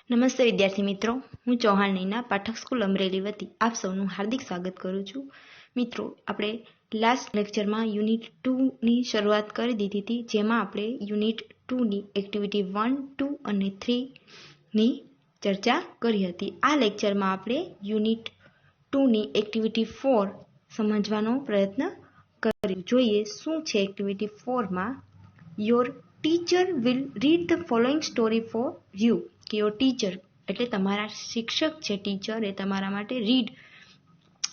નમસ્તે વિદ્યાર્થી મિત્રો, હું ચૌહાણ નૈના પાઠક સ્કૂલ અમરેલી વતી આપ સૌનું હાર્દિક સ્વાગત કરું છું. મિત્રો, આપણે લાસ્ટ લેક્ચરમાં યુનિટ 2ની શરૂઆત કરી દીધી હતી, જેમાં આપણે યુનિટ 2ની એક્ટિવિટી 1, 2 અને 3ની ચર્ચા કરી હતી. આ લેક્ચરમાં આપણે યુનિટ 2ની એક્ટિવિટી 4 સમજવાનો પ્રયત્ન કરીએ. જોઈએ શું છે એક્ટિવિટી 4માં. Your teacher will read the following story for you. કે યોર ટીચર એટલે તમારા શિક્ષક છે, ટીચર એ તમારા માટે રીડ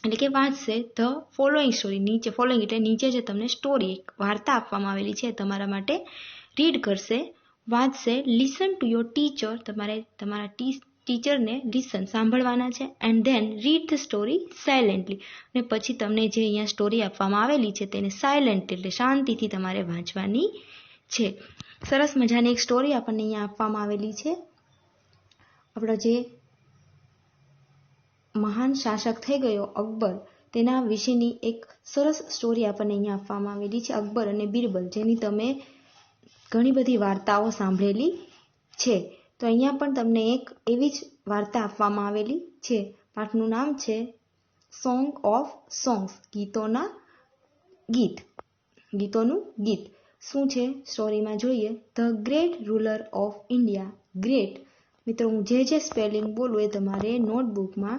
એટલે કે વાંચશે ધ ફોલોઈંગ સ્ટોરી. નીચે ફોલોઈંગ એટલે નીચે જે તમને સ્ટોરી એક વાર્તા આપવામાં આવેલી છે તમારા માટે રીડ કરશે, વાંચશે. લિસન ટુ યોર ટીચર, તમારે તમારા ટીચરને લિસન સાંભળવાના છે. And then read the story silently, અને પછી તમને જે અહીંયા સ્ટોરી આપવામાં આવેલી છે તેને સાયલેન્ટલી એટલે શાંતિથી તમારે વાંચવાની છે. સરસ મજાની એક સ્ટોરી આપણને અહીંયા આપવામાં આવેલી છે. આપણો જે મહાન શાસક થઈ ગયો અકબર, તેના વિશેની એક સરસ સ્ટોરી આપણને અહીંયા આપવામાં આવેલી છે. અકબર અને બિરબલ, જેની તમે ઘણી બધી વાર્તાઓ સાંભળેલી છે. તો અહીંયા પણ તમને એક એવી જ વાર્તા આપવામાં આવેલી છે. પાઠનું નામ છે સોંગ ઓફ સોંગ્સ, ગીતોનું ગીત. શું છે સ્ટોરીમાં જોઈએ. The great ruler of India. Great મિત્રો, હું જે સ્પેલિંગ બોલું એ તમારે નોટબુકમાં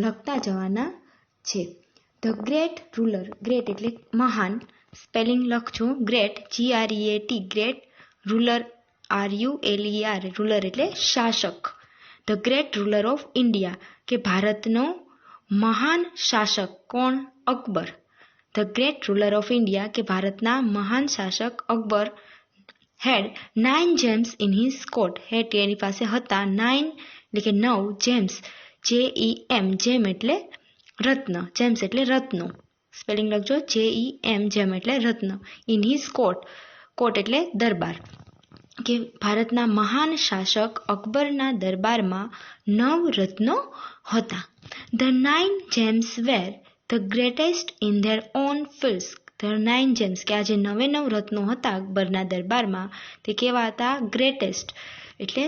લખતા જવાના છે. ધ ગ્રેટ રૂલર, ગ્રેટ એટલે મહાન, સ્પેલિંગ લખજો great, GREAT, great. Ruler RULER, ruler એટલે શાસક. The great ruler of India કે ભારતનો મહાન શાસક કોણ? Akbar. The great ruler of India કે ભારતના મહાન શાસક અકબર હેડ 9 જેમ્સ ઇન હિઝ કોટ. હેડ એની પાસે હતા 9 એટલે કે 9 જેમ્સ, JEM, જેમ એટલે રત્ન, જેમ્સ એટલે રત્નો. સ્પેલિંગ લખજો JEM, જેમ એટલે રત્ન. ઇન હિઝ કોટ, કોટ એટલે દરબાર. કે ભારતના મહાન શાસક અકબરના દરબારમાં 9 રત્નો હતા. The 9 gems were the greatest in their own fields. The 9 gems કે આ જે 9 રત્નો હતા અકબરના દરબારમાં, તે કેવા હતા? ગ્રેટેસ્ટ એટલે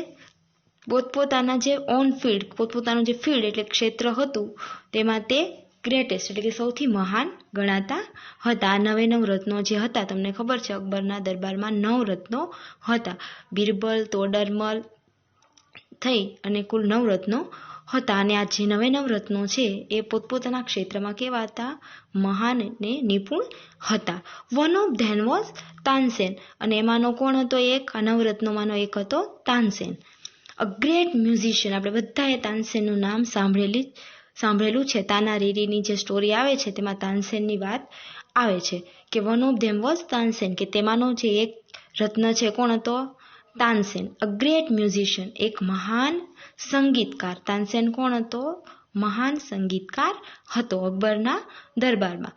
પોતપોતાના જે ઓન ફિલ્ડ, પોતપોતાનું જે ફિલ્ડ એટલે ક્ષેત્ર હતું તેમાં તે ગ્રેટેસ્ટ એટલે કે સૌથી મહાન ગણાતા હતા. આ 9 રત્નો જે હતા, તમને ખબર છે અકબરના દરબારમાં 9 રત્નો હતા. બિરબલ, તોડરમલ થઈ અને કુલ 9 રત્નો હતા. અને આ જે 9 રત્નો છે એ પોતપોતાના ક્ષેત્રમાં કેવા હતા? મહાન અને નિપુણ હતા. One of them was Tansen, અને એમાંનો કોણ હતો? એક, આ 9 રત્નોમાંનો એક હતો તાનસેન. અ ગ્રેટ મ્યુઝિશિયન, આપણે બધાએ તાનસેનનું નામ સાંભળેલું છે. તાના રીરીની જે સ્ટોરી આવે છે તેમાં તાનસેનની વાત આવે છે કે one of them was Tansen, કે તેમાંનો જે એક રત્ન છે કોણ હતો? તાનસેન. અ ગ્રેટ મ્યુઝિશિયન, એક મહાન સંગીતકાર. તાનસેન કોણ હતો? મહાન સંગીતકાર હતો અકબરના દરબારમાં.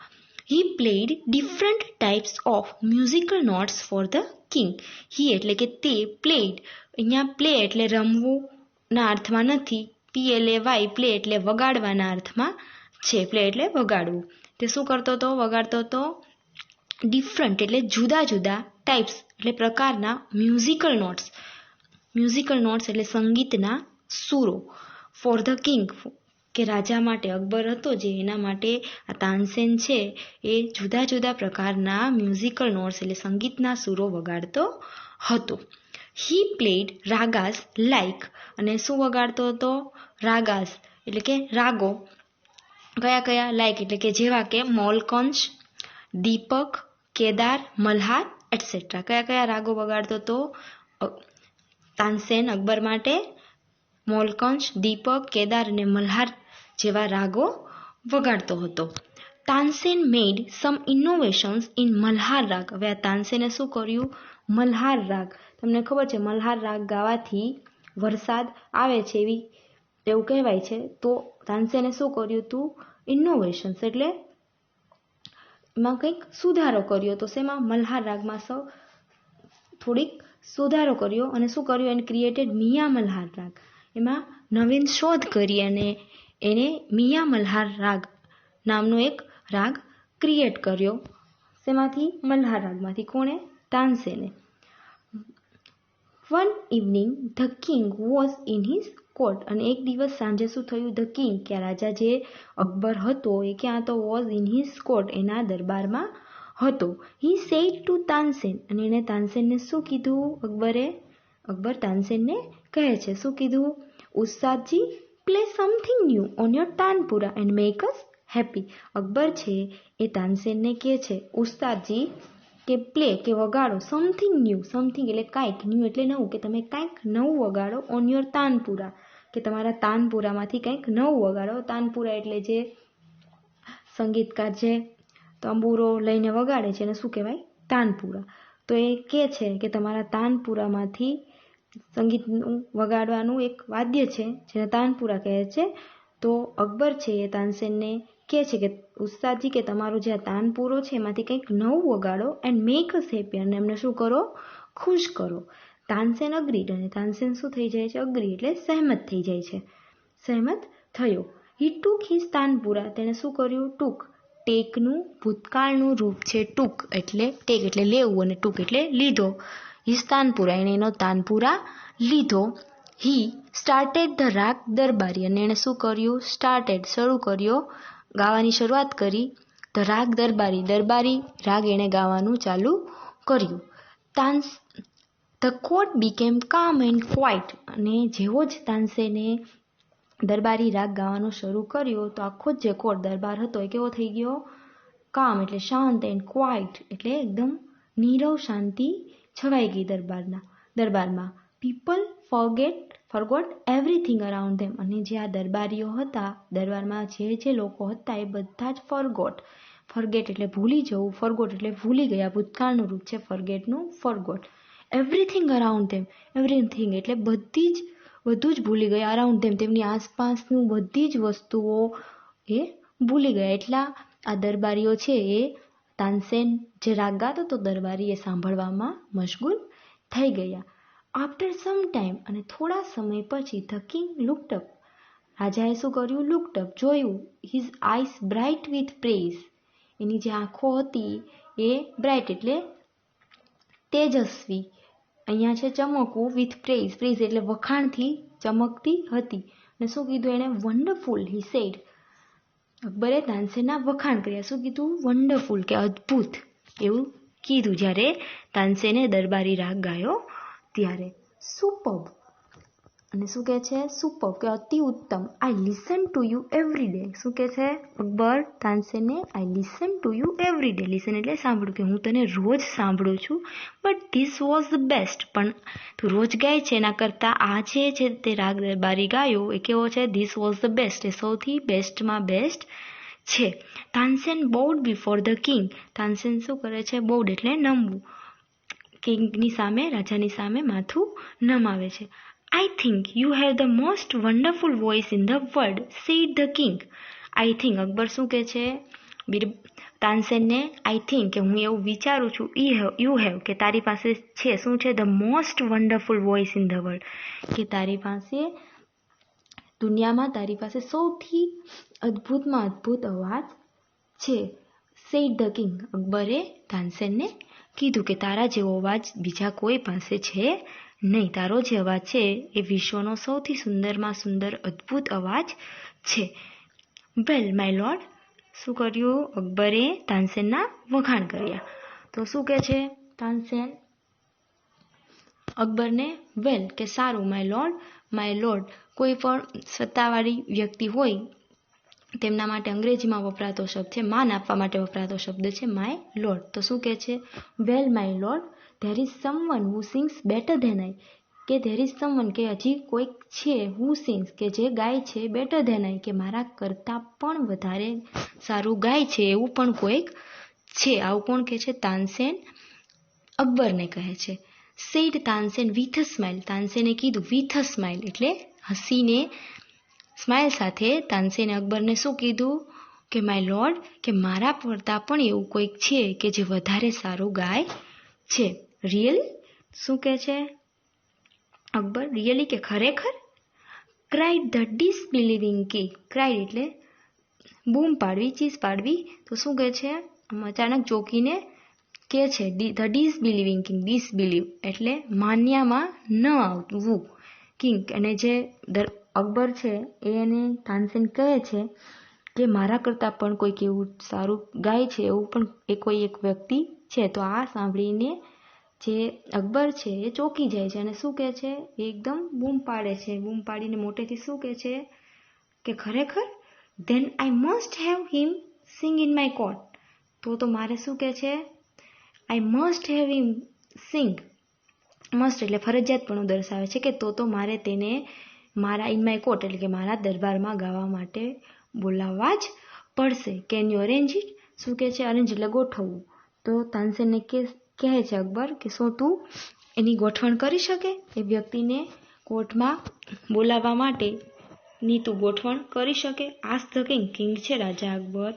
He played different types of musical notes for the king. He એટલે કે તે, પ્લેડ અહીંયા પ્લે એટલે રમવું ના અર્થમાં નથી, PLAY પ્લે એટલે વગાડવાના અર્થમાં છે. પ્લે એટલે વગાડવું. તે શું કરતો હતો? વગાડતો હતો. ડિફરન્ટ એટલે જુદા જુદા, ટાઈપ્સ એટલે પ્રકારના, મ્યુઝિકલ નોટ્સ એટલે સંગીતના સૂરો. ફોર ધ કિંગ કે રાજા માટે, અકબર હતો જે, એના માટે આ તાનસેન છે એ જુદા જુદા પ્રકારના મ્યુઝિકલ નોટ્સ એટલે સંગીતના સૂરો વગાડતો હતો. હી પ્લેડ રાગાસ લાઈક, અને શું વગાડતો હતો? રાગાસ એટલે કે રાગો. કયા કયા? લાઈક એટલે કે જેવા કે મોલકંશ, દીપક, કેદાર, મલ્હાર એટસેટ્રા. કયા કયા રાગો વગાડતો હતો તાનસેન અકબર માટે? મોલકંશ, દીપક, કેદાર અને મલ્હાર જેવા રાગો વગાડતો હતો. તાનસેન મેડ સમ ઇનોવેશન્સ ઇન મલ્હાર રાગ. હવે આ તાનસેને શું કર્યું? મલ્હાર રાગ, તમને ખબર છે મલ્હાર રાગ ગાવાથી વરસાદ આવે છે એવું કહેવાય છે. તો તાનસેને શું કર્યું હતું? ઇનોવેશન્સ એટલે એમાં કંઈક સુધારો કર્યો. તો શેમાં? મલ્હાર રાગમાં થોડીક સુધારો કર્યો. અને શું કર્યું? એને ક્રિએટેડ મિયા મલ્હાર રાગ, એમાં નવીન શોધ કરી અને એને મિયા મલ્હાર રાગ નામનો એક રાગ ક્રિએટ કર્યો. શેમાંથી? મલ્હાર રાગમાંથી. કોણે? તાનસેને. One evening the king was in his court. અને એક દિવસ સાંજે શું થયું? ધ કિંગ કે રાજા જે અકબર હતો એ ક્યાં તો વોઝ ઇન હિઝ કોર્ટ એના દરબારમાં હતો. હી સેડ ટુ તાનસેન અને એણે તાનસેનને શું કીધું? અકબર તાનસેનને કહે છે શું કીધું? Ustadji play something new on your tanpura and make us happy. Akbar છે એ તાનસેનને કહે છે ઉસ્તાદજી કે પ્લે કે વગાડો સમથિંગ ન્યૂ. સમથિંગ એટલે કાંઈક, ન્યૂ એટલે નવું, કે તમે કાંઈક નવું વગાડો ઓન યોર તાનપુરા કે તમારા તાનપુરામાંથી કંઈક નવું વગાડો. તાનપુરા એટલે જે સંગીતકાર જે તંબુરો લઈને વગાડે છે એને શું કહેવાય? તાનપુરા. તો એ કહે છે કે તમારા તાનપુરામાંથી સંગીતનું વગાડવાનું એક વાદ્ય છે જેને તાનપુરા કહે છે. તો અકબર છે એ તાનસેનને કહે છે કે ઉસ્તાદજી કે તમારું જે તાનપુરો છે એમાંથી કંઈક નવું વગાડો એન્ડ મેક અસ હેપી અને એમને શું કરો? ખુશ કરો. તાનસેન અગ્રીડ અને તાનસેન શું થઈ જાય છે? અગ્રી એટલે સહેમત થઈ જાય છે. સહેમત થયો. હી ટુક હિઝ તાનપુરા. તેણે શું કર્યું? ટુક. ટેકનું ભૂતકાળનું રૂપ છે ટુક એટલે ટેક એટલે લેવું અને ટુક એટલે લીધો. હિઝ તાનપુરા એણે એનો તાનપુરા લીધો. હી સ્ટાર્ટેડ ધ રાગ દરબારી અને એણે શું કર્યું? સ્ટાર્ટેડ શરૂ કર્યો, ગાવાની શરૂઆત કરી. ધ રાગ દરબારી દરબારી રાગ એણે ગાવાનું ચાલુ કર્યું. ધ કોર્ટ બીકેમ કામ એન્ડ ક્વાઇટ અને જેવો જ તાનસેને દરબારી રાગ ગાવાનો શરૂ કર્યો તો આખો જ જે કોર્ટ દરબાર હતો એ કેવો થઈ ગયો? કામ એટલે શાંત એન્ડ ક્વાઇટ એટલે એકદમ નીરવ શાંતિ છવાઈ ગઈ દરબારમાં. પીપલ ફોરગોટ એવરીથિંગ અરાઉન્ડ ધેમ અને જે આ દરબારીઓ હતા, દરબારમાં જે લોકો હતા એ બધા જ ફોરગેટ એટલે ભૂલી જવું, ફોરગોટ એટલે ભૂલી ગયા, ભૂતકાળનું રૂપ છે ફોરગેટનું ફોરગોટ. એવરીથિંગ અરાઉન્ડ ધેમ, એવરીથિંગ એટલે બધું જ ભૂલી ગયા. અરાઉન્ડ ધેમ તેમની આસપાસનું બધી જ વસ્તુઓ એ ભૂલી ગયા. એટલા આ દરબારીઓ છે એ તાનસેન જે રાગ ગાતો તો દરબારી એ સાંભળવામાં મશગુલ થઈ ગયા. આફ્ટર સમ ટાઈમ અને થોડા સમય પછી ધ કિંગ લુકડ અપ. રાજાએ શું કર્યું? લુકડ અપ જોયું. His eyes bright with praise. એની જે આંખો હતી એ બ્રાઇટ એટલે તેજસ્વી, અહીંયા છે ચમકવું, વિથ પ્રેઝ. પ્રેઝ એટલે વખાણથી ચમકતી હતી. અને શું કીધું એણે? Wonderful he said. અકબરે તાનસેનના વખાણ કર્યા. શું કીધું? વન્ડરફુલ કે અદ્ભુત એવું કીધું જ્યારે તાનસેને દરબારી રાગ ગાયો ત્યારે. સુપર્બ અને શું કહે છે? સુપર્બ કે અતિ ઉત્તમ. I listen to you every day. શું કહે છે અકબર તાનસેનને? I listen to you every day. Listen એટલે સાંભળું, કે હું તને રોજ સાંભળું છું. But this was the best. પણ તું રોજ ગાય છે એના કરતાં આ જે છે તે રાગ દરબારી ગાયો એ કેવો છે? ધીસ વોઝ ધ બેસ્ટ એ સૌથી બેસ્ટમાં બેસ્ટ છે. Tansen બોવડ before the king. Tansen શું કરે છે? બોવડ એટલે નમવું. કિંગની સામે, રાજાની સામે માથું નમાવે છે. I think you have the most wonderful voice in the world said the king. I think Akbar શું કહે છે તાનસેનને? આઈ થિંક કે હું એવું વિચારું છું. યુ હેવ કે તારી પાસે છે શું છે? The most wonderful voice in the world કે તારી પાસે દુનિયામાં તારી પાસે સૌથી અદ્ભુતમાં અદ્ભુત અવાજ છે. Said the king. અકબરે તાનસેનને કીધું કે તારા જેવો અવાજ બીજા કોઈ પાસે છે નહીં. તારો જે અવાજ છે એ વિશ્વનો સૌથી સુંદરમાં સુંદર અદ્ભુત અવાજ છે. Well my lord. શું કર્યું? અકબરે તાનસેનના વખાણ કર્યા. તો શું કહે છે તાનસેન અકબરને? વેલ કે સારું. માય લોર્ડ કોઈ પણ સત્તાવાળી વ્યક્તિ હોય તેમના માટે અંગ્રેજીમાં વપરાતો શબ્દ છે, માન આપવા માટે વપરાતો શબ્દ છે માય લોર્ડ. તો શું કહે છે? Well my lord there is someone who sings better than I. કે ધેર ઇઝ સમવન કે હજી કોઈક છે, હુ સિંગ્સ કે જે ગાય છે, બેટર ધેન આઈ કે મારા કરતાં પણ વધારે સારું ગાય છે એવું પણ કોઈક છે. આવું કોણ કહે છે? તાનસેન અકબરને કહે છે. Said Tansen with a smile. તાનસેને કીધું વિથ અ સ્માઇલ એટલે હસીને, સ્માઇલ સાથે. તાનસેને અકબરને શું કીધું? કે માય લોર્ડ કે મારા કરતાં પણ એવું કોઈક છે કે જે વધારે સારું ગાય છે. રિયલી? શું કહે છે અકબર? રિયલી કે ખરેખર? Cried the disbelieving king. Cried એટલે બૂમ પાડવી, ચીસ પાડવી. તો શું કહે છે? અચાનક ચોંકીને કે છે ધ ડિસબિલીવિંગ કિંગ, ડિસબિલીવ એટલે માન્યામાં ન આવવું કિંગ, અને જે અકબર છે એને તાનસેન કહે છે કે મારા કરતાં પણ કોઈક એવું સારું ગાય છે, એવું પણ કોઈ એક વ્યક્તિ છે. તો આ સાંભળીને જે અકબર છે એ ચોંકી જાય છે અને શું કહે છે, એકદમ બૂમ પાડે છે. બૂમ પાડીને મોટેથી શું કહે છે કે ખરેખર, then I must have him sing in my court. તો મારે શું કહે છે, I must have him sing. Must એટલે ફરજિયાતપણું દર્શાવે છે કે તો મારે તેને મારા ઇન માય કોર્ટ એટલે કે મારા દરબારમાં ગાવા માટે બોલાવવા જ પડશે. Can you arrange it? શું કહે છે, અરેન્જ એટલે ગોઠવવું. તો તાનસેનને કહે છે અકબર કે શું તું એની ગોઠવણ કરી શકે, એ વ્યક્તિને કોર્ટમાં બોલાવવા માટેની તું ગોઠવણ કરી શકે? Ask the king. કિંગ છે રાજા અકબર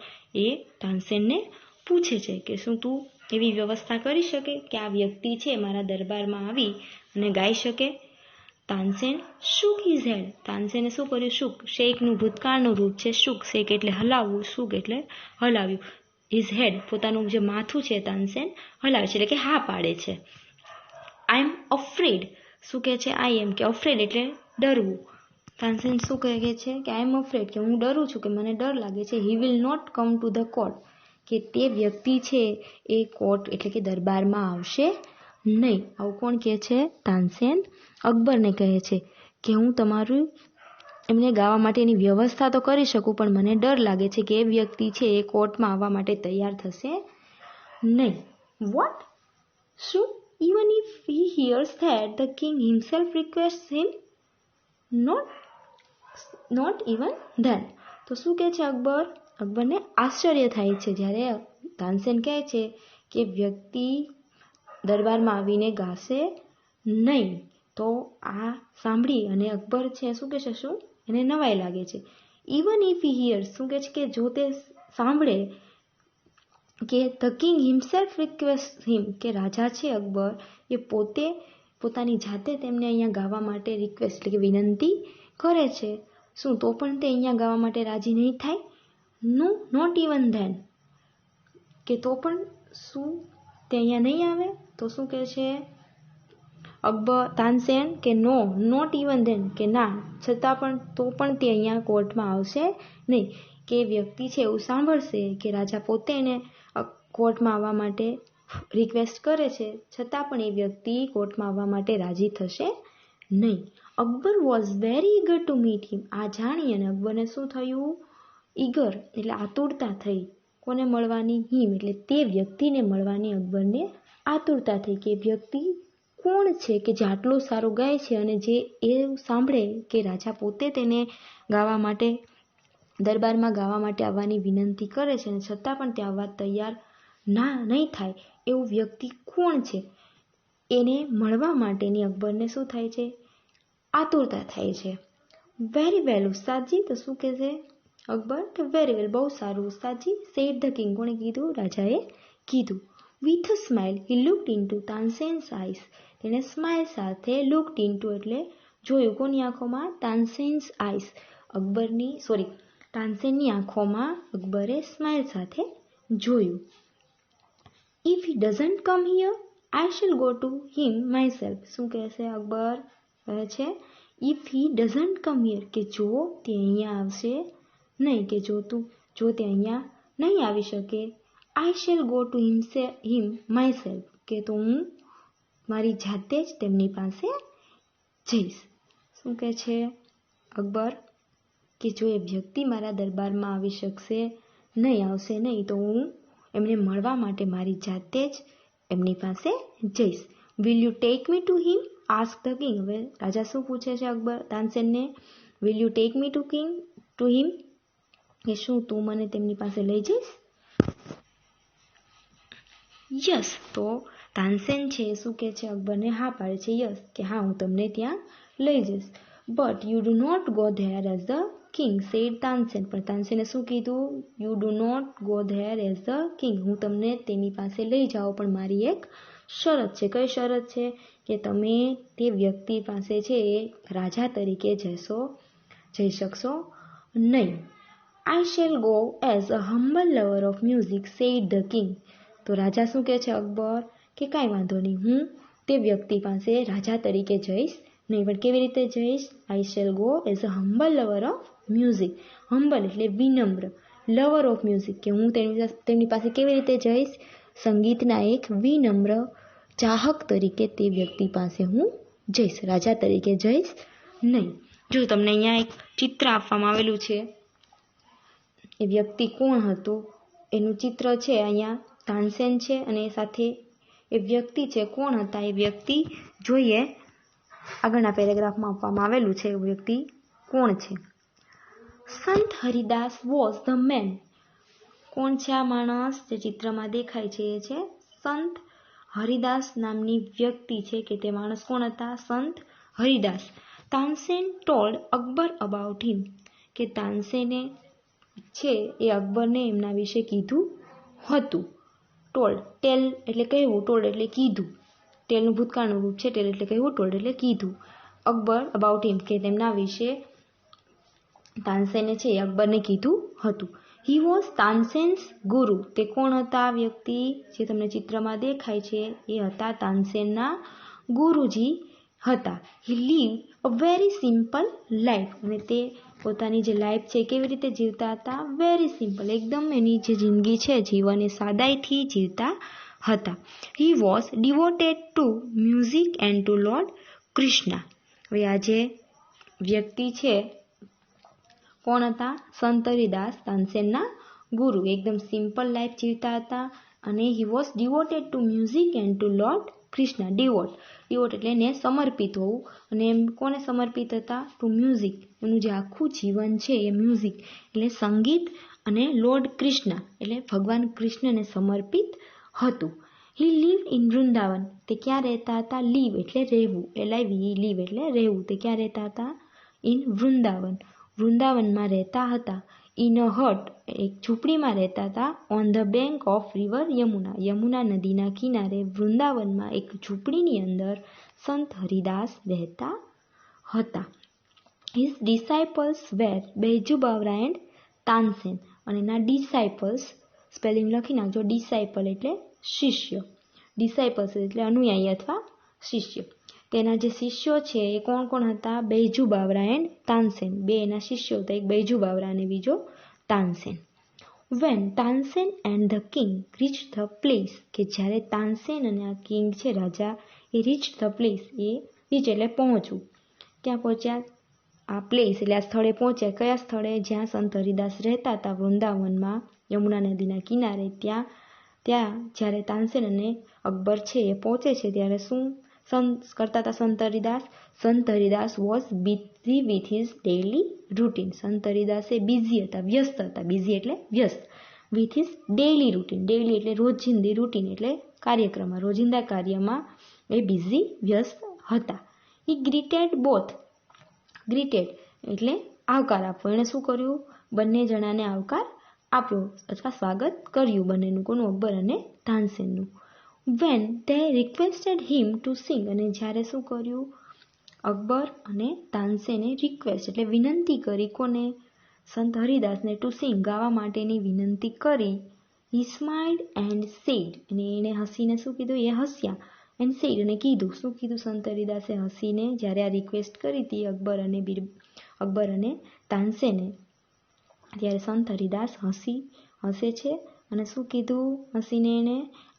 એ તાનસેનને પૂછે છે કે શું તું એવી વ્યવસ્થા કરી શકે કે આ વ્યક્તિ છે મારા દરબારમાં આવી અને ગાઈ શકે? Tansen shook his head. તાનસેને શું કર્યું? શુક, શેકનું ભૂતકાળનું રૂપ છે શુક. શેક એટલે હલાવવું, શુક એટલે હલાવ્યું. હિઝ હેડ પોતાનું જે માથું છે તાનસેન હલાવે છે એટલે કે હા પાડે છે. આઈ એમ અફ્રેડ. શું કહે છે? આઈ એમ કે અફ્રેડ એટલે ડરવું. તાનસેન શું કહે છે કે આઈ એમ અફ્રેડ કે હું ડરું છું, કે મને ડર લાગે છે. He will not come to the court કે તે વ્યક્તિ છે એ કોર્ટ એટલે કે દરબારમાં આવશે નહીં. આવું કોણ કહે છે? તાનસેન અકબરને કહે છે કે હું તમારું એમને ગાવા માટેની વ્યવસ્થા તો કરી શકું, પણ મને ડર લાગે છે કે એ વ્યક્તિ છે એ કોર્ટમાં આવવા માટે તૈયાર થશે નહીં. વોટ? શું? Even if he hears that the king himself request him? Not even then. તો શું કહે છે અકબર? અકબરને આશ્ચર્ય થાય છે જ્યારે તાનસેન કહે છે કે વ્યક્તિ દરબારમાં આવીને ગાશે નહીં. તો આ સાંભળી અને અકબર છે શું કહે છે, શું એને નવાઈ લાગે છે. ઇવન ઇફ હી હિયર્સ, શું કહે છે કે જો તે સાંભળે કે ધ કિંગ હિમસેલ્ફ રિક્વેસ્ટ હિમ કે રાજા છે અકબર એ પોતે પોતાની જાતે તેમને અહીંયા ગાવા માટે રિક્વેસ્ટ એટલે કે વિનંતી કરે છે, શું તો પણ તે અહીંયા ગાવા માટે રાજી નહીં થાય? નો, નોટ ઇવન ધેન કે તો પણ શું તે અહીંયા નહીં આવે? તો શું કહે છે અકબર તાનસેન કે નો, નોટ ઇવન ધેન કે ના છતાં પણ તો પણ તે અહીંયા કોર્ટમાં આવશે નહીં. કે વ્યક્તિ છે એવું સાંભળશે કે રાજા પોતે એને કોર્ટમાં આવવા માટે રિક્વેસ્ટ કરે છે, છતાં પણ એ વ્યક્તિ કોર્ટમાં આવવા માટે રાજી થશે નહીં. Akbar was very eager to meet him. આ જાણી અને અકબરને શું થયું? ઈગર એટલે આતુરતા થઈ. કોને મળવાની? હિમ એટલે તે વ્યક્તિને મળવાની અકબરને આતુરતા થઈ કે વ્યક્તિ કોણ છે કે જે આટલું સારું ગાય છે અને જે એ સાંભળે કે રાજા પોતે તેને ગાવા માટે દરબારમાં ગાવા માટે આવવાની વિનંતી કરે છે અને છતાં પણ તે આવવા તૈયાર નહીં થાય એવું વ્યક્તિ કોણ છે? એને મળવા માટેની અકબરને શું થાય છે? આતુરતા થાય છે. Very well Ustadji. તો શું કહે છે અકબર કે વેરી વેલ, બહુ સારું ઉસ્તાદજી. Sad the king. કોણે કીધું? રાજાએ કીધું. With a smile he looked into Tansen's eyes. તેણે સ્માઇલ સાથે લુક્ડ ઇન્ટુ એટલે જોયું. કોની આંખોમાં? તાનસેન્સ આઈસ. તાનસેનની આંખોમાં અકબરે સ્માઇલ સાથે જોયું. If he doesn't come here I shall go to him myself. શું કહે છે અકબર? કહે છે if he doesn't come here કે જો તે અહીંયા આવશે નહીં, કે જો તે અહીંયા નહીં આવી શકે, આઈ shall go to him my self કે તો હું મારી જાતે જ તેમની પાસે જઈશ. શું કહે છે અકબર કે જો એ વ્યક્તિ મારા દરબારમાં આવી શકશે નહીં, આવશે નહીં, તો હું એમને મળવા માટે મારી જાતે જ એમની પાસે જઈશ. Will you take me to him? Ask the king. હવે રાજા શું પૂછે છે અકબર તાનસેનને? Will you take me to him કે શું તું મને તેમની પાસે લઈ જઈશ? યસ. તો તાનસેન છે શું કહે છે અકબરને? હા પાડે છે. યસ કે હા હું તમને ત્યાં લઈ જઈશ. But you do not go there as the king said Tansen. પણ તાનસેને શું કીધું? You do not go there as the king. હું તમને તેની પાસે લઈ જાઉં, પણ મારી એક શરત છે. કઈ શરત છે? કે તમે તે વ્યક્તિ પાસે છે એ રાજા તરીકે જઈ શકશો નહીં. I shall go as a humble lover of music said the king. તો રાજા શું કહે છે અકબર કે કાંઈ વાંધો નહીં, હું તે વ્યક્તિ પાસે રાજા તરીકે જઈશ નહીં, પણ કેવી રીતે જઈશ? આઈ shall go as a humble lover of music. Humble એટલે વિનમ્ર, લવર ઓફ મ્યુઝિક કે હું તેમની પાસે કેવી રીતે જઈશ? સંગીતના એક વિનમ્ર ચાહક તરીકે તે વ્યક્તિ પાસે હું જઈશ, રાજા તરીકે જઈશ નહીં. જો તમને અહીંયા એક ચિત્ર આપવામાં આવેલું છે, એ વ્યક્તિ કોણ હતો એનું ચિત્ર છે. અહીંયા તાનસેન છે અને સાથે એ વ્યક્તિ છે. કોણ હતા એ વ્યક્તિ? જોઈએ, આગળના પેરેગ્રાફમાં આપવામાં આવેલું છે એ વ્યક્તિ કોણ છે. સંત હરિદાસ વોઝ ધ મેન. કોણ છે આ માણસ જે ચિત્રમાં દેખાય છે? એ છે સંત હરિદાસ નામની વ્યક્તિ છે કે તે માણસ કોણ હતા? સંત હરિદાસ. તાનસેન ટોલ્ડ અકબર અબાઉટ હિમ. કે તાનસેને છે એ અકબરને એમના વિશે કીધું હતું. ટોલ્ડ, ટેલ એટલે કહેવું, ટોલ્ડ એટલે કીધું. ટેલનું ભૂતકાળનું રૂપ છે, ટેલ એટલે કહેવું, ટોલ્ડ એટલે કીધું. અકબર અબાઉટ હિમ કે તેમના વિશે તાનસેને છે એ અકબરને કીધું હતું. હી વોઝ તાનસેન્સ ગુરુ. તે કોણ હતા વ્યક્તિ જે તમને ચિત્રમાં દેખાય છે? એ હતા તાનસેનના ગુરુજી હતા. He live a very simple life. અને તે પોતાની જે લાઈફ છે કેવી રીતે જીવતા હતા? વેરી સિમ્પલ, એકદમ એની જે જિંદગી છે જીવન એ સાદાઈથી જીવતા હતા. He was devoted to music and to lord Krishna. હવે આ જે વ્યક્તિ છે કોણ હતા? સંત હરિદાસ, તાનસેનના ગુરુ. એકદમ સિમ્પલ લાઈફ જીવતા હતા અને he was devoted to music and to lord Krishna. Devote એટલે એને સમર્પિત હોવું, અને એમ કોને સમર્પિત હતા? To music. એનું જે આખું જીવન છે એ મ્યુઝિક એટલે સંગીત અને લોર્ડ કૃષ્ણ એટલે ભગવાન કૃષ્ણને સમર્પિત હતું. He live in Vrindavan. તે ક્યાં રહેતા હતા? લીવ એટલે રહેવું, LIVE, લીવ એટલે રહેવું. તે ક્યાં રહેતા હતા? ઇન વૃંદાવન. વૃંદાવનમાં રહેતા હતા. ઇન અ હટ, એક ઝૂંપડીમાં રહેતા હતા. On the bank of river Yamuna. Yamuna નદીના કિનારે વૃંદાવનમાં એક ઝૂંપડીની અંદર સંત હરિદાસ રહેતા હતા. His disciples were Baiju Bawra and Tansen. અને એના ડિસાઇપલ્સ, સ્પેલિંગ લખી નાખજો. ડિસાઇપલ એટલે શિષ્ય, ડિસાઇપલ્સ એટલે અનુયાયી અથવા શિષ્ય. તેના જે શિષ્યો છે એ કોણ કોણ હતા? બૈજુ બાવરા એન્ડ તાનસેન. બે એના શિષ્યો હતા, એક બૈજુ બાવરા અને બીજો Tansen. When Tansen and the king reach the place. કે જ્યારે તાનસેન અને આ કિંગ છે રાજા એ રીચ ધ પ્લેસ, એ રીચ એટલે પહોંચવું. ક્યાં પહોંચ્યા? આ પ્લેસ એટલે આ સ્થળે પહોંચ્યા. કયા સ્થળે? જ્યાં સંત હરિદાસ રહેતા હતા વૃંદાવનમાં યમુના નદીના કિનારે. ત્યાં જ્યારે તાનસેન અને અકબર છે એ પહોંચે છે ત્યારે શું કરતા હતા સંત હરિદાસ? સંત Haridas was busy with his daily routine. સંત હરિદાસ એ બિઝી હતા, વ્યસ્ત હતા. બિઝી એટલે વ્યસ્ત. With his daily routine. Daily એટલે રોજિંદી, રૂટીન એટલે કાર્યક્રમમાં, રોજિંદા કાર્યમાં એ બિઝી વ્યસ્ત હતા. હી ગ્રીટેડ બોથ. ગ્રીટેડ એટલે આવકાર આપવો. એણે શું કર્યું? બંને જણાને આવકાર આપ્યો અથવા સ્વાગત કર્યું બંનેનું. કોનું? અકબર અને તાનસેનનું. When they requested him to sing. અને જ્યારે શું કર્યું? અકબર અને તાનસેને રિક્વેસ્ટ એટલે વિનંતી કરી. કોને? સંત હરિદાસને ટુ સિંગ, ગાવા માટેની વિનંતી કરી. he smiled and said. અને એણે હસીને શું કીધું? એ હસ્યા. and said અને કીધું. શું કીધું સંત હરિદાસે હસીને? જ્યારે આ રિક્વેસ્ટ કરી હતી અકબર અને તાનસેને, ત્યારે સંત હરિદાસ હસે છે અને શું કીધું હસીને એને?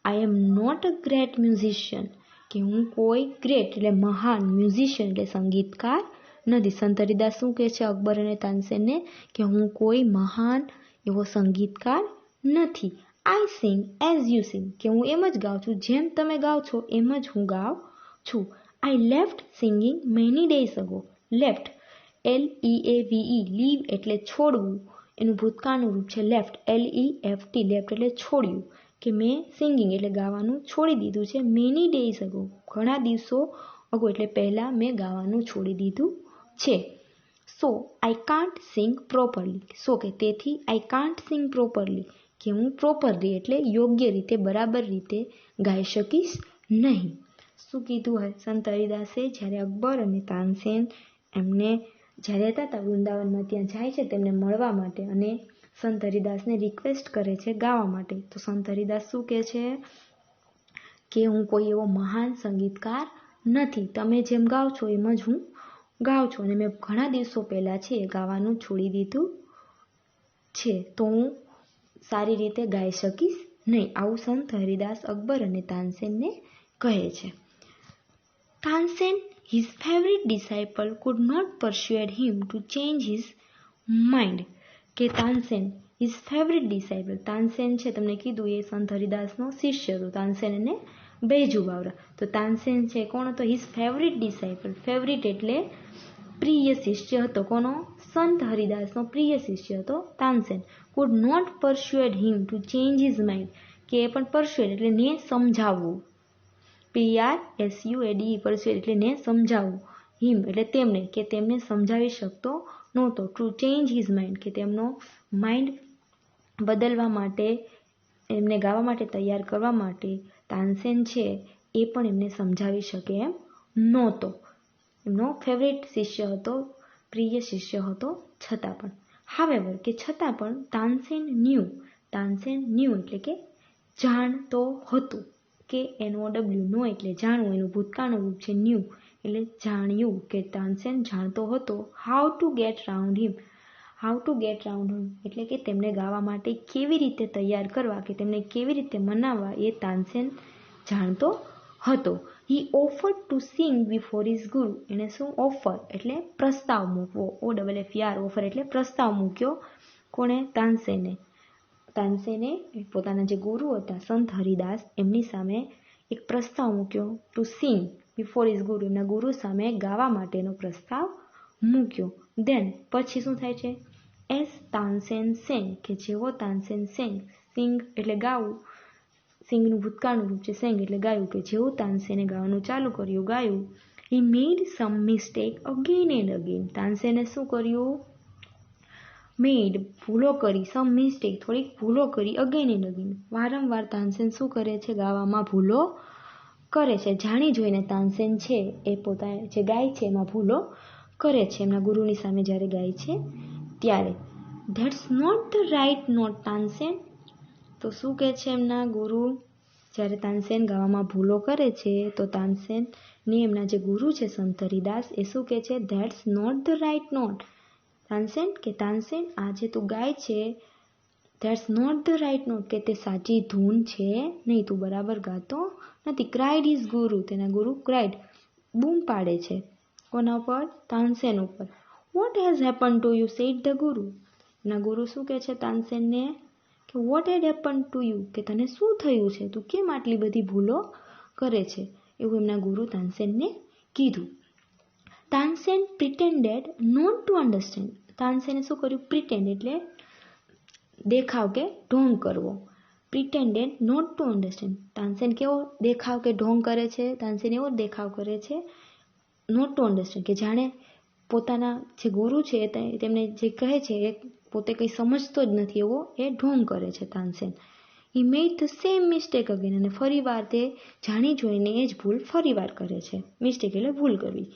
I am not a great musician. કે હું કોઈ ગ્રેટ એટલે મહાન, મ્યુઝિશિયન એટલે સંગીતકાર નથી. સંત હરિદાસ શું કહે છે અકબર અને તાનસેનને? કે હું કોઈ મહાન એવો સંગીતકાર નથી. આઈ સિંગ એઝ યુ સિંગ. કે હું એમ જ ગાઉં છું, જેમ તમે ગાઓ છો એમ જ હું ગાઉં છું. I left singing many days ago. Left LEAVE, leave એટલે છોડવું. એનું ભૂતકાળનું રૂપ છે લેફ્ટ, LEFT, લેફ્ટ એટલે છોડ્યું. કે મેં સિંગિંગ એટલે ગાવાનું છોડી દીધું છે. મેની ડેઝ અગો, ઘણા દિવસો અગો એટલે પહેલાં મેં ગાવાનું છોડી દીધું છે. સો આઈ કાન્ટ સિંગ પ્રોપરલી. સો કે તેથી આઈ કાન્ટ સિંગ પ્રોપરલી, કે હું પ્રોપરલી એટલે યોગ્ય રીતે, બરાબર રીતે ગાઈ શકીશ નહીં. શું કીધું સંત હરિદાસે? જ્યારે અકબર અને તાનસેન એમને જ્યારે હતા વૃંદાવનમાં ત્યાં જાય છે તેમને મળવા માટે અને સંત હરિદાસને રિક્વેસ્ટ કરે છે ગાવા માટે. તો સંત હરિદાસ શું કહે છે કે હું કોઈ એવો મહાન સંગીતકાર નથી, તમે જેમ ગાઓ છો એમ જ હું ગાઉં છું, અને મેં ઘણા દિવસો પહેલાં છે એ ગાવાનું છોડી દીધું છે, તો હું સારી રીતે ગાઈ શકીશ નહીં. આવું સંત હરિદાસ અકબર અને તાનસેનને કહે છે. Tansen, his favorite disciple, could not persuade him to change his mind. કે Tansen, his favorite disciple, Tansen છે તમને કીધું એ સંત હરિદાસનો શિષ્ય હતો. તાનસેન અને બેજુ બાવરા. તો તાનસેન છે કોણ હતો? his favorite disciple. ફેવરિટ એટલે પ્રિય શિષ્ય હતો. કોનો? સંત હરિદાસનો પ્રિય શિષ્ય હતો Tansen. could not persuade him to change his mind. કે એ પણ પરસ્યુએડ એટલે ને સમજાવવું. PRSUADE પરસ્યુએડ એટલે ને સમજાવવું. હિમ એટલે તેમને, કે તેમને સમજાવી શકતો નહોતો. ટુ ચેન્જ હિઝ માઇન્ડ કે તેમનો માઇન્ડ બદલવા માટે, એમને ગાવા માટે તૈયાર કરવા માટે તાનસેન છે એ પણ એમને સમજાવી શકે એમ નહોતો. એમનો ફેવરેટ શિષ્ય હતો, પ્રિય શિષ્ય હતો છતાં પણ. હાવેવર કે છતાં પણ તાનસેન ન્યૂ એટલે કે જાણતો હતો. કે NOW નો એટલે જાણવું, એનું ભૂતકાળનું રૂપ છે ન્યૂ એટલે જાણ્યું. કે તાનસેન જાણતો હતો હાઉ ટુ ગેટ રાઉન્ડ હિમ એટલે કે તેમને ગાવા માટે કેવી રીતે તૈયાર કરવા, કે તેમને કેવી રીતે મનાવવા એ તાનસેન જાણતો હતો. He offered to sing before his guru. એને શું? ઓફર એટલે પ્રસ્તાવ મૂકવો. OFFER ઓફર એટલે પ્રસ્તાવ મૂક્યો. કોણે? તાનસેને પોતાના જે ગુરુ હતા સંત હરિદાસ એમની સામે એક પ્રસ્તાવ મૂક્યો. ટુ સિંગ બિફોર હિઝ ગુરુ, એમના ગુરુ સામે ગાવા માટેનો પ્રસ્તાવ મૂક્યો. દેન પછી શું થાય છે? એઝ તાનસેન સેંગ, કે જેવો તાનસેન સેંગ, સિંગ એટલે ગાવું, સિંગનું ભૂતકાળનું રૂપ છે સેંગ એટલે ગાયું, કે જેવું તાનસેને ગાવાનું ચાલુ કર્યું, ગાયું. હી મેડ સમ મિસ્ટેક અગેન એન્ડ અગેન. તાનસેને શું કર્યું? ભૂલો કરી. સમ મિસ્ટેક થોડીક ભૂલો કરી. અગેન એન્ડ અગેન વારંવાર તાનસેન શું કરે છે? ગાવામાં ભૂલો કરે છે. જાણી જોઈને તાનસેન છે એ પોતા જે ગાય છે એમાં ભૂલો કરે છે. એમના ગુરુની સામે જ્યારે ગાય છે ત્યારે. That's not the right note Tansen. તો શું કહે છે એમના ગુરુ? જ્યારે તાનસેન ગાવામાં ભૂલો કરે છે તો તાનસેનની એમના જે ગુરુ છે સંત હરિદાસ એ શું કહે છે? That's not the right note Tansen, કે તાનસેન આ જે તું ગાય છે that's not the right note, કે તે સાચી ધૂન છે નહીં, તું બરાબર ગાતો નથી. ક્રાઇડ હિઝ ગુરુ, તેના ગુરુ ક્રાઇડ બૂમ પાડે છે. કોના ઉપર? તાનસેન ઉપર. What has happen to you sad the ગુરુ. એના ગુરુ શું કહે છે તાનસેનને? કે vote head happen to you, કે તને શું થયું છે? તું કેમ આટલી બધી ભૂલો કરે છે? એવું એમના ગુરુ તાનસેનને કીધું. Tansen pretended not to understand. તાનસેને શું કર્યું? પ્રિટેન્ડ એટલે દેખાવ કે ઢોંગ કરવો. Pretended not to understand. Tansen કેવો દેખાવ કે ઢોંગ કરે છે? તાનસેન એવો દેખાવ કરે છે નોટ ટુ અન્ડરસ્ટેન્ડ, કે જાણે પોતાના જે ગુરુ છે તેમને જે કહે છે એ પોતે કંઈ સમજતો જ નથી એવો એ ઢોંગ કરે છે Tansen. He made the same mistake again. અને ફરીવાર તે જાણી જોઈને એ જ ભૂલ ફરીવાર કરે છે. મિસ્ટેક એટલે ભૂલ કરવી.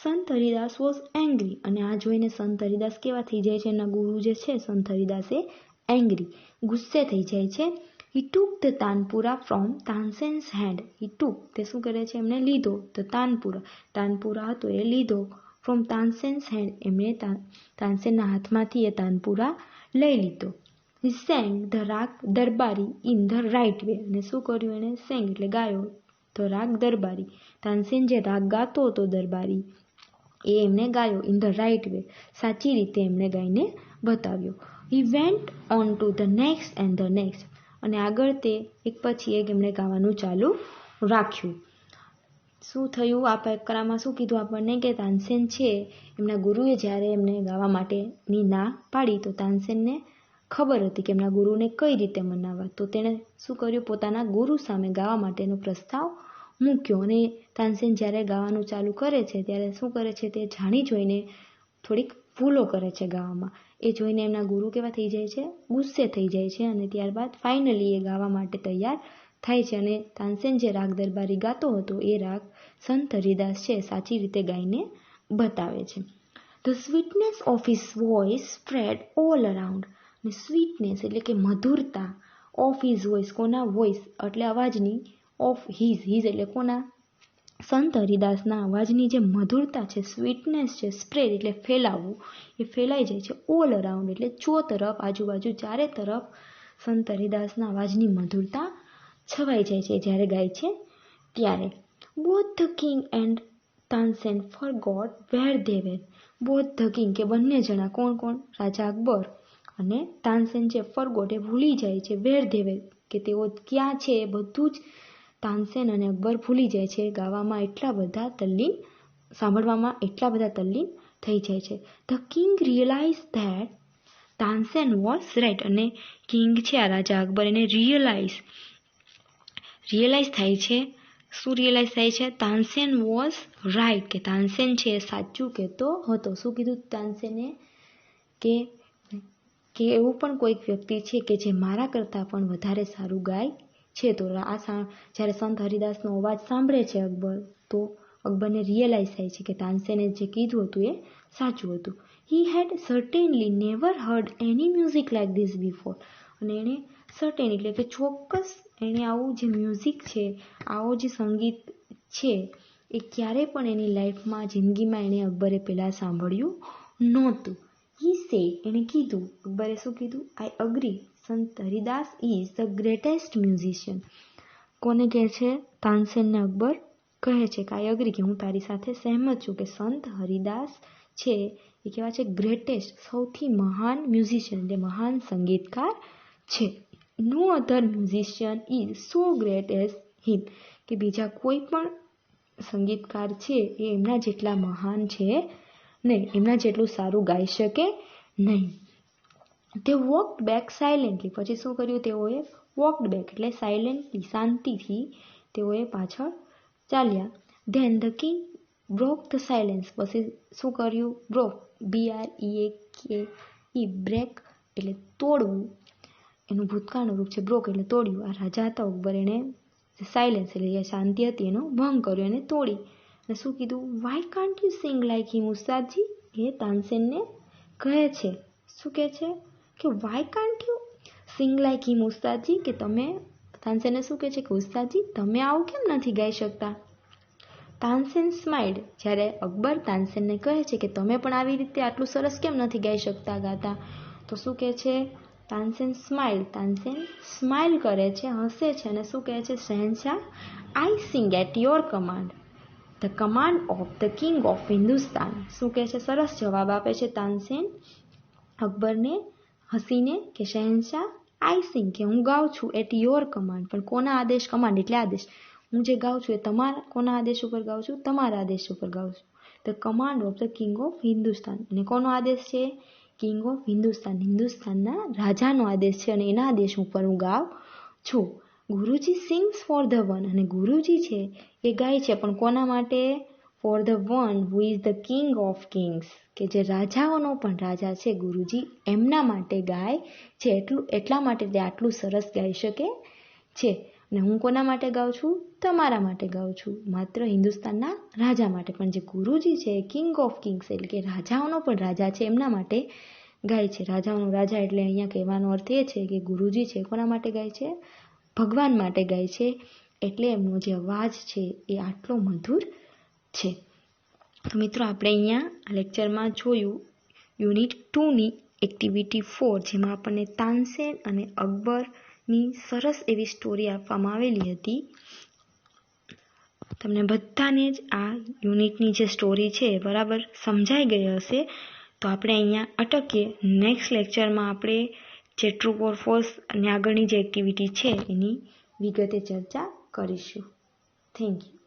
સંત હરિદાસ વોઝ એંગ્રી. અને આ જોઈને સંત હરિદાસ કેવા થઈ જાય છે? એના ગુરુ જે છે સંત હરિદાસ એ એંગ્રી, ગુસ્સે થઈ જાય છે. He took the tanpura from Tansen's hand. He took તે શું કરે છે? એમને લીધો. ધ તાનપુરા હતો એ લીધો. ફ્રોમ તાનસેન્સ હેન્ડ એમણે તાનસેનના હાથમાંથી એ તાનપુરા લઈ લીધો. હી સેંગ ધ રાગ દરબારી ઇન ધ રાઇટ વે. અને શું કર્યું એણે? સેંગ એટલે ગાયો. ધ રાગ દરબારી, તાનસેન જે રાગ ગાતો હતો દરબારી એ એમને ગાયો. ઇન ધ રાઇટ વે સાચી રીતે એમને ગાઈને બતાવ્યો. He went on to the next and the next. અને આગળ તે એક પછી એક એમણે ગાવાનું ચાલુ રાખ્યું. શું થયું? આ પ્રકરણમાં શું કીધું આપણને? કે તાનસેન છે એમના ગુરુએ જ્યારે એમને ગાવા માટેની ના પાડી તો તાનસેનને ખબર હતી કે એમના ગુરુને કઈ રીતે મનાવવા. તો તેણે શું કર્યું? પોતાના ગુરુ સામે ગાવા માટેનો પ્રસ્તાવ મૂક્યો. અને તાનસેન જ્યારે ગાવાનું ચાલુ કરે છે ત્યારે શું કરે છે? તે જાણી જોઈને થોડીક ભૂલો કરે છે ગાવામાં. એ જોઈને એમના ગુરુ કેવા થઈ જાય છે? ગુસ્સે થઈ જાય છે. અને ત્યારબાદ ફાઇનલી એ ગાવા માટે તૈયાર થાય છે. અને તાનસેન જે રાગ દરબારી ગાતો હતો એ રાગ સંત હરિદાસ છે સાચી રીતે ગાઈને બતાવે છે. The sweetness of his voice spread all around. અને સ્વીટનેસ એટલે કે મધુરતા ઓફ હિઝ વોઇસ, કોના વોઇસ એટલે અવાજની, ઓફ હિઝ એટલે કોના, સંત હરિદાસના અવાજની જે મધુરતા છે, સ્વીટનેસ છે, સ્પ્રેડ એટલે ફેલાવવું, એ ફેલાઈ જાય છે ઓલ અરાઉન્ડ એટલે ચોતરફ, આજુબાજુ ચારે તરફ સંત હરિદાસના અવાજની મધુરતા છવાઈ જાય છે જ્યારે ગાય છે ત્યારે. Both the king and Tansen forgot where they were. Both the king કે બંને જણા, કોણ કોણ, રાજા અકબર અને તાનસેન છે, ફોરગોટ એ ભૂલી જાય છે, વેર ધે વેર કે તેઓ ક્યાં છે એ બધું જ તાનસેન અને અકબર ભૂલી જાય છે. ગાવામાં એટલા બધા તલ્લીન, સાંભળવામાં એટલા બધા તલ્લીન થઈ જાય છે. The king realize that Tansen was right. અને કિંગ છે આ રાજા અકબર, એને રિયલાઇઝ થાય છે. શું રિયલાઇઝ થાય છે? તાનસેન વોઝ રાઇટ, કે તાનસેન છે એ સાચું કહેતો હતો. શું કીધું તાનસેને? કે એવું પણ કોઈક વ્યક્તિ છે કે જે મારા કરતાં પણ વધારે સારું ગાય છે. તો જ્યારે સંત હરિદાસનો અવાજ સાંભળે છે અકબર, તો અકબરને રિયલાઇઝ થાય છે કે તાનસેને જે કીધું હતું એ સાચું હતું. He had certainly never heard any music like this before. અને એણે સર્ટેન એટલે કે ચોક્કસ એણે આવું જે મ્યુઝિક છે, આવો જે સંગીત છે એ ક્યારેય પણ એની લાઈફમાં, જિંદગીમાં એણે અકબરે પહેલાં સાંભળ્યું નહોતું. હી સેડ, એણે કીધું, અકબરે શું કીધું? આઈ અગ્રી, સંત Haridas is the greatest musician. કોને કહે છે? તાનસેનને અકબર કહે છે કે આઈ અગ્રી, કે હું તારી સાથે સહેમત છું કે સંત હરિદાસ છે એ કેવા છે? ગ્રેટેસ્ટ, સૌથી મહાન મ્યુઝિશિયન, એટલે મહાન સંગીતકાર છે. No other musician is so great as him, કે બીજા કોઈ પણ સંગીતકાર છે એ એમના જેટલા મહાન છે નહીં, એમના જેટલું સારું ગાઈ શકે નહીં. તે વોકડ બેક સાયલેન્ટલી. પછી શું કર્યું તેઓએ? વોકડ બેક એટલે સાયલેન્ટલી, શાંતિથી તેઓએ પાછળ ચાલ્યા. Then the king broke the silence. પછી શું કર્યું? બ્રોક, BREAK, બ્રેક એટલે તોડવું, એનું ભૂતકાળનું રૂપ છે બ્રોક એટલે તોડ્યું. આ રાજા હતા અકબર, એણે સાયલેન્સ એટલે શાંતિ હતી એનો ભંગ કર્યો, એને તોડી. અને શું કીધું? Why can't you sing like him Ustadji, એ તાનસેનને કહે છે. શું કહે છે? કે why can't you sing like him Ustadji, કે તમે, તાનસેનને શું કહે છે? કે ઉસ્તાદજી તમે આવું કેમ નથી ગાઈ શકતા? તાનસેન સ્માઇલ્ડ. જ્યારે અકબર તાનસેનને કહે છે કે તમે પણ આવી રીતે આટલું સરસ કેમ નથી ગાઈ શકતા, ગાતા, તો શું કહે છે? તાનસેન સ્માઇલ. તાનસેન સ્માઇલ કરે છે, હસે છે અને શું કહે છે? શહેનશાહ, I sing at your command, the command of the king of Hindustan. શું કહે છે? સરસ જવાબ આપે છે તાનસેન અકબરને હસીને કે શહેનશાહ, આઈ સિંગ, કે હું ગાઉં છું, એટ યોર કમાન્ડ, પણ કોના આદેશ? કમાન્ડ એટલે આદેશ. હું જે ગાઉં છું એ તમારા, કોના આદેશ ઉપર ગાઉં છું? તમારા આદેશ ઉપર ગાઉં છું. The command of the king of Hindustan. અને કોનો આદેશ છે? કિંગ ઓફ હિન્દુસ્તાન, હિન્દુસ્તાનના રાજાનો આદેશ છે અને એના આદેશ ઉપર હું ગાઉં છું. ગુરુજી સિંગ્સ ફોર ધ વન. અને ગુરુજી છે એ ગાય છે, પણ કોના માટે? For the one who is the king of Kings, કે જે રાજાઓનો પણ રાજા છે ગુરુજી, એમના માટે ગાય છે. એટલા માટે તે આટલું સરસ ગાઈ શકે છે. અને હું કોના માટે ગાઉં છું? તમારા માટે ગાઉં છું, માત્ર હિન્દુસ્તાનના રાજા માટે. પણ જે ગુરુજી છે એ કિંગ ઓફ કિંગ્સ એટલે કે રાજાઓનો પણ રાજા છે, એમના માટે ગાય છે. રાજાઓનો રાજા એટલે અહીંયા કહેવાનો અર્થ એ છે કે ગુરુજી છે કોના માટે ગાય છે? ભગવાન માટે ગાય છે. એટલે એમનો જે અવાજ છે એ આટલો મધુર છે. તો મિત્રો આપણે અહીંયા આ લેક્ચરમાં જોયું યુનિટ 2ની એક્ટિવિટી 4, જેમાં આપણને તાનસેન અને અકબરની સરસ એવી સ્ટોરી આપવામાં આવેલી હતી. તમને બધાને જ આ યુનિટની જે સ્ટોરી છે બરાબર સમજાઈ ગઈ હશે. તો આપણે અહીંયા અટકીએ. નેક્સ્ટ લેક્ચરમાં આપણે જે ટ્રુ ઓર ફોલ્સ અને આગળની જે એક્ટિવિટી છે એની વિગતે ચર્ચા કરીશું. Thank you.